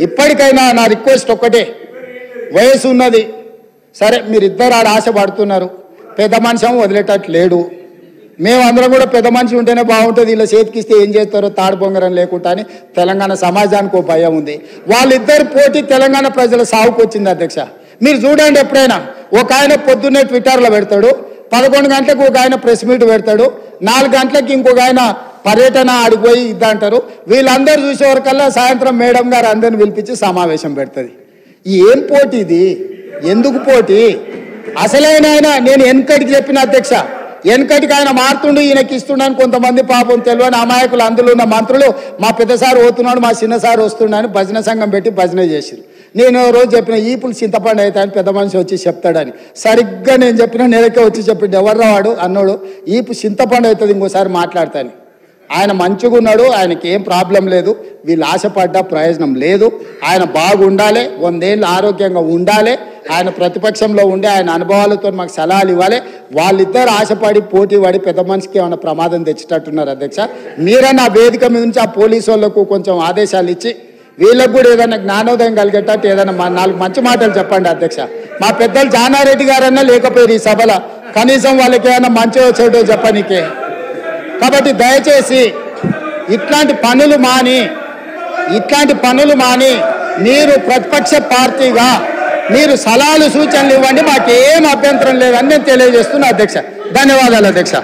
ఇప్పటికైనా నా రిక్వెస్ట్ ఒక్కటే, వయసు ఉన్నది సరే, మీరిద్దరు ఆడ ఆశ పడుతున్నారు, పెద్ద మనిషి వదిలేటట్టు లేడు, మేమందరం కూడా పెద్ద మనిషి ఉంటేనే బాగుంటుంది, ఇలా చేతికిస్తే ఏం చేస్తారో తాడు బొంగరం లేకుండా అని తెలంగాణ సమాజానికి ఒక భయం ఉంది. వాళ్ళిద్దరు పోటీ తెలంగాణ ప్రజల సాగుకు వచ్చింది అధ్యక్ష. మీరు చూడండి, ఎప్పుడైనా ఒక ఆయన పొద్దున్నే ట్విట్టర్లో పెడతాడు, 11 గంటలకు ఒక ఆయన ప్రెస్ మీట్ పెడతాడు, 4 గంటలకు ఇంకొక ఆయన పర్యటన ఆడిపోయి ఇద్దంటారు. వీళ్ళందరూ చూసేవరకల్లా సాయంత్రం మేడం గారు అందరిని పిలిపించి సమావేశం పెడుతుంది. ఏం పోటీ ఇది? ఎందుకు పోటీ? అసలైన ఆయన నేను వెనకటికి చెప్పిన అధ్యక్ష, వెనకటికి ఆయన మారుతుండు, ఈయనకి ఇస్తున్నాను. కొంతమంది పాపం తెలియని అమాయకులు అందులో ఉన్న మంత్రులు మా పెద్దసారి పోతున్నాడు, మా చిన్నసారి వస్తున్నాడు, భజన సంఘం పెట్టి భజన చేసిరు. నేను రోజు చెప్పిన ఈపులు చింతపండు అయితే అని పెద్ద మనిషి వచ్చి చెప్తాడని. సరిగ్గా నేను చెప్పిన నేనకే వచ్చి చెప్పిండు, ఎవర్రా వాడు అన్నాడు, ఈపు చింతపండు అవుతుంది, ఇంకోసారి మాట్లాడతాను. ఆయన మంచిగా ఉన్నాడు, ఆయనకి ఏం ప్రాబ్లం లేదు, వీళ్ళు ఆశపడ్డ ప్రయోజనం లేదు. ఆయన బాగుండాలి, 100 ఏళ్ళు ఆరోగ్యంగా ఉండాలి, ఆయన ప్రతిపక్షంలో ఉండి ఆయన అనుభవాలతో మాకు సలహాలు ఇవ్వాలి. వాళ్ళిద్దరు ఆశపడి పోటీ పడి పెద్ద మనిషికి ఏమైనా ప్రమాదం తెచ్చేటట్టున్నారు అధ్యక్ష. మీరన్నా వేదిక మీద నుంచి ఆ పోలీసు వాళ్ళకు కొంచెం ఆదేశాలు ఇచ్చి వీళ్ళకు కూడా ఏదైనా జ్ఞానోదయం కలిగేటట్టు ఏదైనా 4 మంచి మాటలు చెప్పండి అధ్యక్ష. మా పెద్దలు జానారెడ్డి గారన్నా లేకపోయారు ఈ సభలో, కనీసం వాళ్ళకి ఏమైనా మంచి వచ్చేటో చెప్పనీకే. కాబట్టి దయచేసి ఇట్లాంటి పనులు మాని మీరు ప్రతిపక్ష పార్టీగా మీరు సలహాలు సూచనలు ఇవ్వండి, మాకేం అభ్యంతరం లేదని నేను తెలియజేస్తున్నా అధ్యక్ష. ధన్యవాదాలు అధ్యక్ష.